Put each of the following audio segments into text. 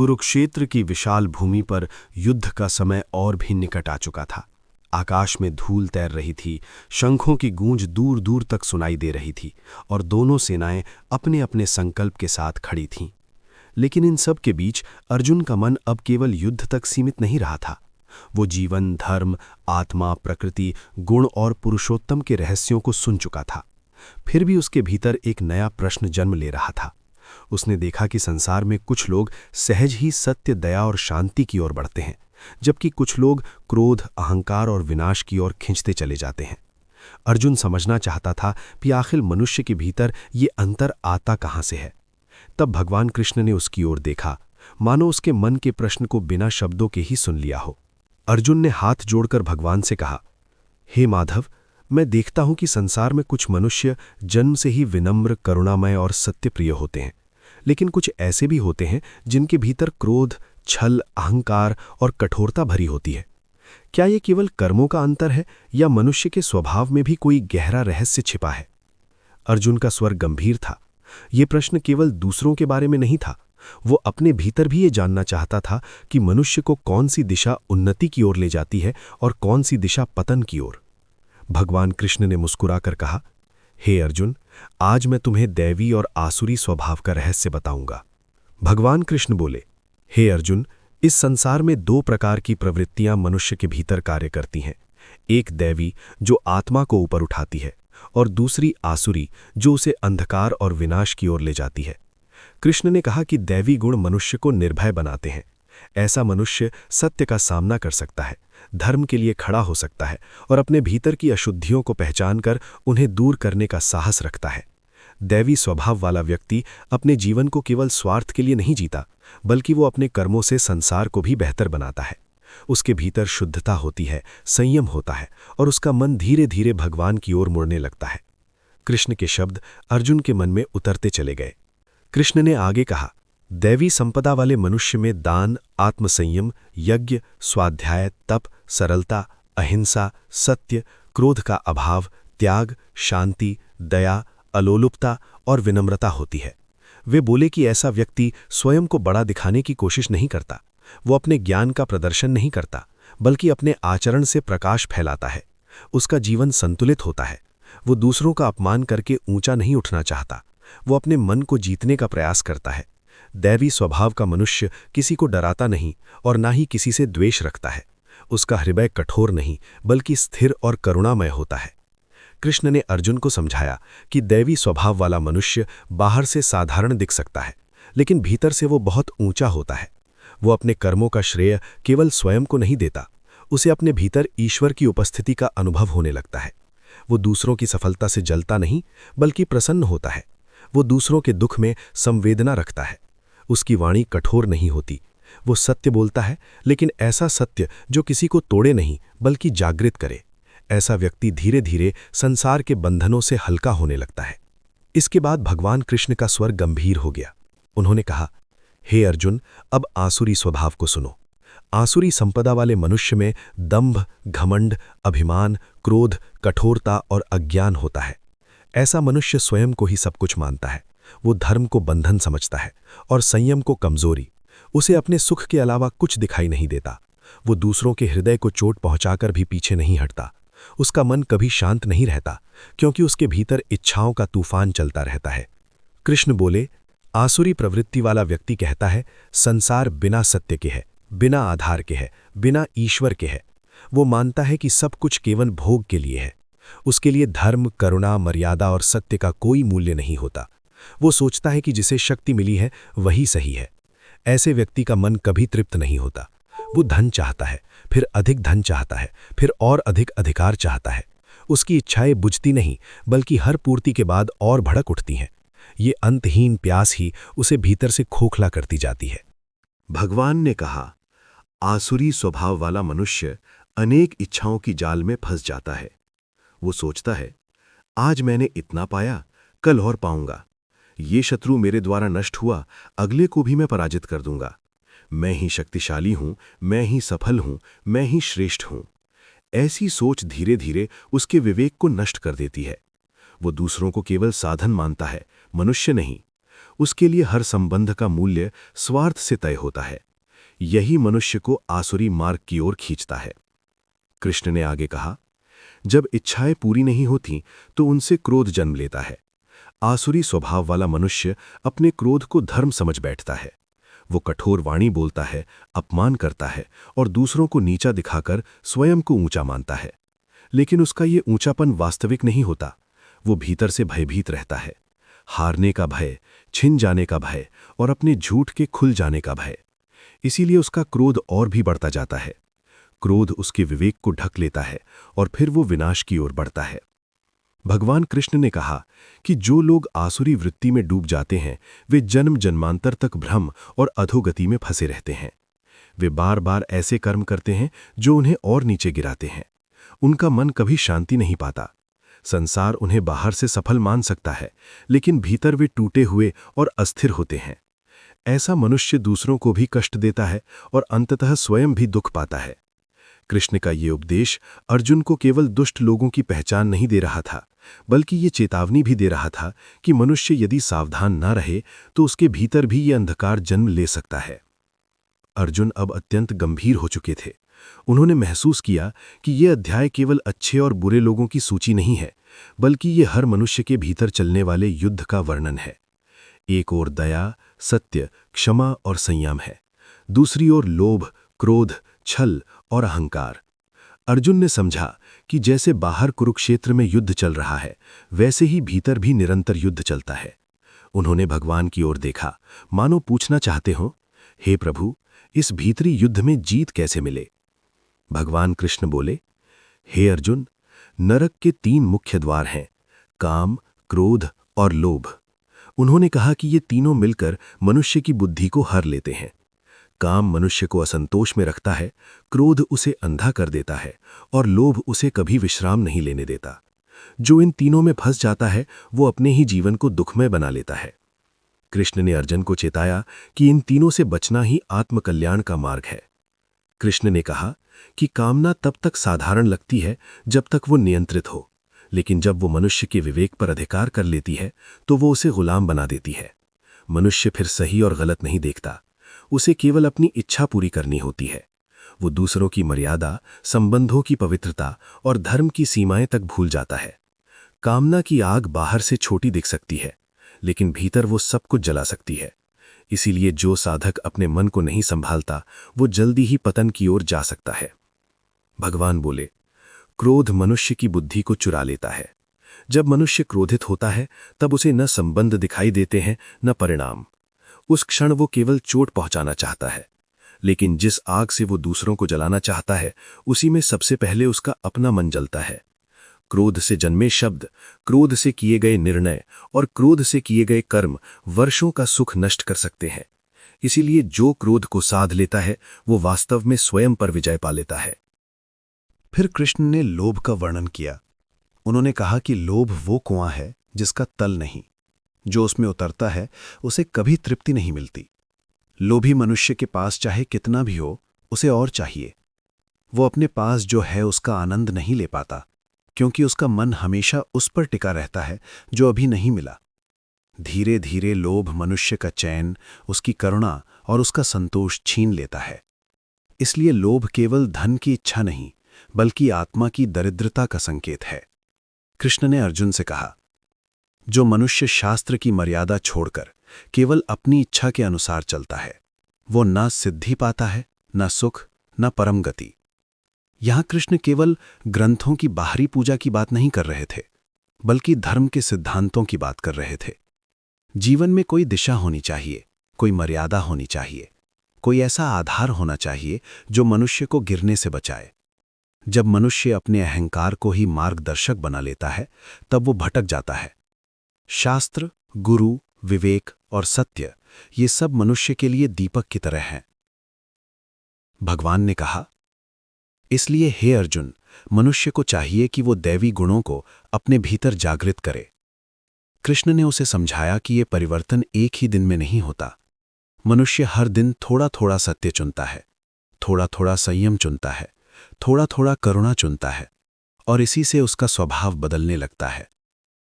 कुरुक्षेत्र की विशाल भूमि पर युद्ध का समय और भी निकट आ चुका था। आकाश में धूल तैर रही थी, शंखों की गूंज दूर दूर तक सुनाई दे रही थी और दोनों सेनाएं अपने अपने संकल्प के साथ खड़ी थीं। लेकिन इन सब के बीच अर्जुन का मन अब केवल युद्ध तक सीमित नहीं रहा था। वो जीवन, धर्म, आत्मा, प्रकृति, गुण और पुरुषोत्तम के रहस्यों को सुन चुका था। फिर भी उसके भीतर एक नया प्रश्न जन्म ले रहा था। उसने देखा कि संसार में कुछ लोग सहज ही सत्य, दया और शांति की ओर बढ़ते हैं, जबकि कुछ लोग क्रोध, अहंकार और विनाश की ओर खिंचते चले जाते हैं। अर्जुन समझना चाहता था कि आखिर मनुष्य के भीतर ये अंतर आता कहाँ से है। तब भगवान कृष्ण ने उसकी ओर देखा, मानो उसके मन के प्रश्न को बिना शब्दों के ही सुन लिया हो। अर्जुन ने हाथ जोड़कर भगवान से कहा, हे माधव, मैं देखता हूं कि संसार में कुछ मनुष्य जन्म से ही विनम्र, करुणामय और सत्यप्रिय होते हैं, लेकिन कुछ ऐसे भी होते हैं जिनके भीतर क्रोध, छल, अहंकार और कठोरता भरी होती है। क्या ये केवल कर्मों का अंतर है या मनुष्य के स्वभाव में भी कोई गहरा रहस्य छिपा है? अर्जुन का स्वर गंभीर था। ये प्रश्न केवल दूसरों के बारे में नहीं था, वो अपने भीतर भी ये जानना चाहता था कि मनुष्य को कौन सी दिशा उन्नति की ओर ले जाती है और कौन सी दिशा पतन की ओर। भगवान कृष्ण ने मुस्कुराकर कहा, हे अर्जुन, आज मैं तुम्हें दैवी और आसुरी स्वभाव का रहस्य बताऊंगा। भगवान कृष्ण बोले, हे अर्जुन, इस संसार में दो प्रकार की प्रवृत्तियां मनुष्य के भीतर कार्य करती हैं। एक दैवी, जो आत्मा को ऊपर उठाती है, और दूसरी आसुरी, जो उसे अंधकार और विनाश की ओर ले जाती है। कृष्ण ने कहा कि दैवी गुण मनुष्य को निर्भय बनाते हैं। ऐसा मनुष्य सत्य का सामना कर सकता है, धर्म के लिए खड़ा हो सकता है और अपने भीतर की अशुद्धियों को पहचानकर उन्हें दूर करने का साहस रखता है। दैवी स्वभाव वाला व्यक्ति अपने जीवन को केवल स्वार्थ के लिए नहीं जीता, बल्कि वो अपने कर्मों से संसार को भी बेहतर बनाता है। उसके भीतर शुद्धता होती है, संयम होता है और उसका मन धीरे धीरे भगवान की ओर मुड़ने लगता है। कृष्ण के शब्द अर्जुन के मन में उतरते चले गए। कृष्ण ने आगे कहा, दैवी संपदा वाले मनुष्य में दान, आत्मसंयम, यज्ञ, स्वाध्याय, तप, सरलता, अहिंसा, सत्य, क्रोध का अभाव, त्याग, शांति, दया, अलोलुपता और विनम्रता होती है। वे बोले कि ऐसा व्यक्ति स्वयं को बड़ा दिखाने की कोशिश नहीं करता। वो अपने ज्ञान का प्रदर्शन नहीं करता, बल्कि अपने आचरण से प्रकाश फैलाता है। उसका जीवन संतुलित होता है। वो दूसरों का अपमान करके ऊंचा नहीं उठना चाहता। वो अपने मन को जीतने का प्रयास करता है। दैवी स्वभाव का मनुष्य किसी को डराता नहीं और ना ही किसी से द्वेष रखता है। उसका हृदय कठोर नहीं, बल्कि स्थिर और करुणामय होता है। कृष्ण ने अर्जुन को समझाया कि दैवी स्वभाव वाला मनुष्य बाहर से साधारण दिख सकता है, लेकिन भीतर से वो बहुत ऊंचा होता है। वो अपने कर्मों का श्रेय केवल स्वयं को नहीं देता, उसे अपने भीतर ईश्वर की उपस्थिति का अनुभव होने लगता है। वो दूसरों की सफलता से जलता नहीं, बल्कि प्रसन्न होता है। वो दूसरों के दुख में संवेदना रखता है। उसकी वाणी कठोर नहीं होती। वो सत्य बोलता है, लेकिन ऐसा सत्य जो किसी को तोड़े नहीं, बल्कि जागृत करे। ऐसा व्यक्ति धीरे धीरे संसार के बंधनों से हल्का होने लगता है। इसके बाद भगवान कृष्ण का स्वर गंभीर हो गया। उन्होंने कहा, हे अर्जुन, अब आसुरी स्वभाव को सुनो। आसुरी संपदा वाले मनुष्य में दंभ, घमंड, अभिमान, क्रोध, कठोरता और अज्ञान होता है। ऐसा मनुष्य स्वयं को ही सब कुछ मानता है। वो धर्म को बंधन समझता है और संयम को कमजोरी। उसे अपने सुख के अलावा कुछ दिखाई नहीं देता। वो दूसरों के हृदय को चोट पहुंचाकर भी पीछे नहीं हटता। उसका मन कभी शांत नहीं रहता, क्योंकि उसके भीतर इच्छाओं का तूफान चलता रहता है। कृष्ण बोले, आसुरी प्रवृत्ति वाला व्यक्ति कहता है, संसार बिना सत्य के है, बिना आधार के है, बिना ईश्वर के है। वो मानता है कि सब कुछ केवल भोग के लिए है। उसके लिए धर्म, करुणा, मर्यादा और सत्य का कोई मूल्य नहीं होता। वो सोचता है कि जिसे शक्ति मिली है वही सही है। ऐसे व्यक्ति का मन कभी तृप्त नहीं होता। वो धन चाहता है, फिर अधिक धन चाहता है, फिर और अधिक अधिकार चाहता है। उसकी इच्छाएं बुझती नहीं, बल्कि हर पूर्ति के बाद और भड़क उठती हैं। ये अंतहीन प्यास ही उसे भीतर से खोखला करती जाती है। भगवान ने कहा, आसुरी स्वभाव वाला मनुष्य अनेक इच्छाओं की जाल में फंस जाता है। वो सोचता है, आज मैंने इतना पाया, कल और पाऊंगा। ये शत्रु मेरे द्वारा नष्ट हुआ, अगले को भी मैं पराजित कर दूंगा। मैं ही शक्तिशाली हूं, मैं ही सफल हूं, मैं ही श्रेष्ठ हूं। ऐसी सोच धीरे धीरे उसके विवेक को नष्ट कर देती है। वो दूसरों को केवल साधन मानता है, मनुष्य नहीं। उसके लिए हर संबंध का मूल्य स्वार्थ से तय होता है। यही मनुष्य को आसुरी मार्ग की ओर खींचता है। कृष्ण ने आगे कहा, जब इच्छाएं पूरी नहीं होती तो उनसे क्रोध जन्म लेता है। आसुरी स्वभाव वाला मनुष्य अपने क्रोध को धर्म समझ बैठता है। वो कठोर वाणी बोलता है, अपमान करता है और दूसरों को नीचा दिखाकर स्वयं को ऊंचा मानता है। लेकिन उसका ये ऊंचापन वास्तविक नहीं होता। वो भीतर से भयभीत रहता है। हारने का भय, छिन जाने का भय और अपने झूठ के खुल जाने का भय। इसीलिए उसका क्रोध और भी बढ़ता जाता है। क्रोध उसके विवेक को ढक लेता है और फिर वो विनाश की ओर बढ़ता है। भगवान कृष्ण ने कहा कि जो लोग आसुरी वृत्ति में डूब जाते हैं वे जन्म जन्मांतर तक भ्रम और अधोगति में फंसे रहते हैं। वे बार बार ऐसे कर्म करते हैं जो उन्हें और नीचे गिराते हैं। उनका मन कभी शांति नहीं पाता। संसार उन्हें बाहर से सफल मान सकता है, लेकिन भीतर वे टूटे हुए और अस्थिर होते हैं। ऐसा मनुष्य दूसरों को भी कष्ट देता है और अंततः स्वयं भी दुख पाता है। कृष्ण का ये उपदेश अर्जुन को केवल दुष्ट लोगों की पहचान नहीं दे रहा था, बल्कि ये चेतावनी भी दे रहा था कि मनुष्य यदि सावधान न रहे तो उसके भीतर भी ये अंधकार जन्म ले सकता है। अर्जुन अब अत्यंत गंभीर हो चुके थे। उन्होंने महसूस किया कि ये अध्याय केवल अच्छे और बुरे लोगों की सूची नहीं है, बल्कि ये हर मनुष्य के भीतर चलने वाले युद्ध का वर्णन है। एक ओर दया, सत्य, क्षमा और संयम है, दूसरी ओर लोभ, क्रोध, छल और अहंकार। अर्जुन ने समझा कि जैसे बाहर कुरुक्षेत्र में युद्ध चल रहा है, वैसे ही भीतर भी निरंतर युद्ध चलता है। उन्होंने भगवान की ओर देखा, मानो पूछना चाहते हो, हे प्रभु, इस भीतरी युद्ध में जीत कैसे मिले? भगवान कृष्ण बोले, हे अर्जुन, नरक के 3 मुख्य द्वार हैं, काम, क्रोध और लोभ। उन्होंने कहा कि ये तीनों मिलकर मनुष्य की बुद्धि को हर लेते हैं। काम मनुष्य को असंतोष में रखता है, क्रोध उसे अंधा कर देता है और लोभ उसे कभी विश्राम नहीं लेने देता। जो इन तीनों में फंस जाता है वो अपने ही जीवन को दुखमय बना लेता है। कृष्ण ने अर्जुन को चेताया कि इन तीनों से बचना ही आत्मकल्याण का मार्ग है। कृष्ण ने कहा कि कामना तब तक साधारण लगती है जब तक वो नियंत्रित हो, लेकिन जब वो मनुष्य के विवेक पर अधिकार कर लेती है तो वो उसे गुलाम बना देती है। मनुष्य फिर सही और गलत नहीं देखता, उसे केवल अपनी इच्छा पूरी करनी होती है। वो दूसरों की मर्यादा, संबंधों की पवित्रता और धर्म की सीमाएं तक भूल जाता है। कामना की आग बाहर से छोटी दिख सकती है, लेकिन भीतर वो सब कुछ जला सकती है। इसीलिए जो साधक अपने मन को नहीं संभालता वो जल्दी ही पतन की ओर जा सकता है। भगवान बोले, क्रोध मनुष्य की बुद्धि को चुरा लेता है। जब मनुष्य क्रोधित होता है तब उसे न संबंध दिखाई देते हैं न परिणाम। उस क्षण वो केवल चोट पहुंचाना चाहता है, लेकिन जिस आग से वो दूसरों को जलाना चाहता है उसी में सबसे पहले उसका अपना मन जलता है। क्रोध से जन्मे शब्द, क्रोध से किए गए निर्णय और क्रोध से किए गए कर्म वर्षों का सुख नष्ट कर सकते हैं। इसीलिए जो क्रोध को साध लेता है वो वास्तव में स्वयं पर विजय पा लेता है। फिर कृष्ण ने लोभ का वर्णन किया। उन्होंने कहा कि लोभ वो कुआं है जिसका तल नहीं, जो उसमें उतरता है उसे कभी तृप्ति नहीं मिलती। लोभी मनुष्य के पास चाहे कितना भी हो, उसे और चाहिए। वो अपने पास जो है उसका आनंद नहीं ले पाता, क्योंकि उसका मन हमेशा उस पर टिका रहता है जो अभी नहीं मिला। धीरे धीरे लोभ मनुष्य का चैन, उसकी करुणा और उसका संतोष छीन लेता है। इसलिए लोभ केवल धन की इच्छा नहीं, बल्कि आत्मा की दरिद्रता का संकेत है। कृष्ण ने अर्जुन से कहा, जो मनुष्य शास्त्र की मर्यादा छोड़कर केवल अपनी इच्छा के अनुसार चलता है, वो न सिद्धि पाता है, न सुख, न परम गति। यहां कृष्ण केवल ग्रंथों की बाहरी पूजा की बात नहीं कर रहे थे, बल्कि धर्म के सिद्धांतों की बात कर रहे थे। जीवन में कोई दिशा होनी चाहिए, कोई मर्यादा होनी चाहिए, कोई ऐसा आधार होना चाहिए जो मनुष्य को गिरने से बचाए। जब मनुष्य अपने अहंकार को ही मार्गदर्शक बना लेता है, तब वो भटक जाता है। शास्त्र, गुरु, विवेक और सत्य, ये सब मनुष्य के लिए दीपक की तरह हैं। भगवान ने कहा, इसलिए हे अर्जुन, मनुष्य को चाहिए कि वो दैवी गुणों को अपने भीतर जागृत करे। कृष्ण ने उसे समझाया कि ये परिवर्तन एक ही दिन में नहीं होता। मनुष्य हर दिन थोड़ा थोड़ा सत्य चुनता है, थोड़ा थोड़ा संयम चुनता है, थोड़ा थोड़ा करुणा चुनता है, और इसी से उसका स्वभाव बदलने लगता है।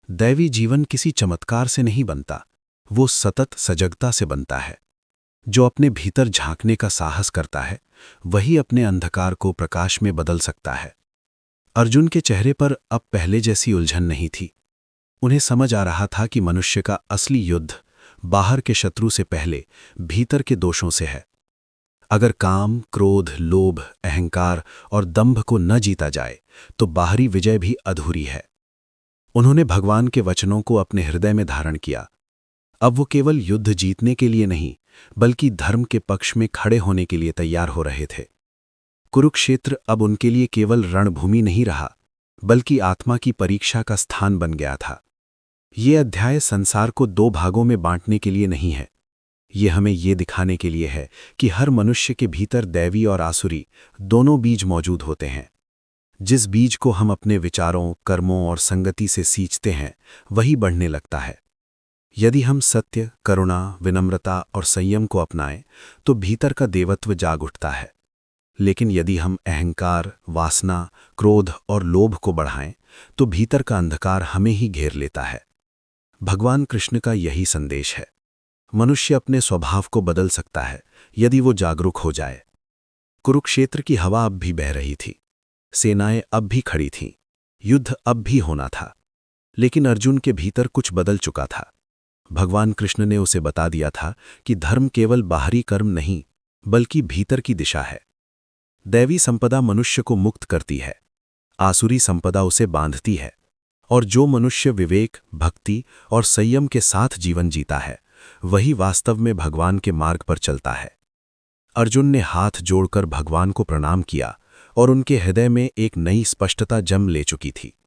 दैवी जीवन किसी चमत्कार से नहीं बनता, वो सतत सजगता से बनता है। जो अपने भीतर झांकने का साहस करता है, वही अपने अंधकार को प्रकाश में बदल सकता है। अर्जुन के चेहरे पर अब पहले जैसी उलझन नहीं थी। उन्हें समझ आ रहा था कि मनुष्य का असली युद्ध बाहर के शत्रु से पहले भीतर के दोषों से है। अगर काम, क्रोध, लोभ, अहंकार और दंभ को न जीता जाए तो बाहरी विजय भी अधूरी है। उन्होंने भगवान के वचनों को अपने हृदय में धारण किया। अब वो केवल युद्ध जीतने के लिए नहीं, बल्कि धर्म के पक्ष में खड़े होने के लिए तैयार हो रहे थे। कुरुक्षेत्र अब उनके लिए केवल रणभूमि नहीं रहा, बल्कि आत्मा की परीक्षा का स्थान बन गया था। ये अध्याय संसार को दो भागों में बांटने के लिए नहीं है। ये हमें ये दिखाने के लिए है कि हर मनुष्य के भीतर दैवी और आसुरी दोनों बीज मौजूद होते हैं। जिस बीज को हम अपने विचारों, कर्मों और संगति से सींचते हैं, वही बढ़ने लगता है। यदि हम सत्य, करुणा, विनम्रता और संयम को अपनाएं, तो भीतर का देवत्व जाग उठता है। लेकिन यदि हम अहंकार, वासना, क्रोध और लोभ को बढ़ाएं, तो भीतर का अंधकार हमें ही घेर लेता है। भगवान कृष्ण का यही संदेश है। मनुष्य अपने स्वभाव को बदल सकता है यदि वो जागरूक हो जाए। कुरुक्षेत्र की हवा अब भी बह रही थी, सेनाएं अब भी खड़ी थीं, युद्ध अब भी होना था। लेकिन अर्जुन के भीतर कुछ बदल चुका था। भगवान कृष्ण ने उसे बता दिया था कि धर्म केवल बाहरी कर्म नहीं, बल्कि भीतर की दिशा है। दैवी संपदा मनुष्य को मुक्त करती है, आसुरी संपदा उसे बांधती है। और जो मनुष्य विवेक, भक्ति और संयम के साथ जीवन जीता है, वही वास्तव में भगवान के मार्ग पर चलता है। अर्जुन ने हाथ जोड़कर भगवान को प्रणाम किया और उनके हृदय में एक नई स्पष्टता जन्म ले चुकी थी।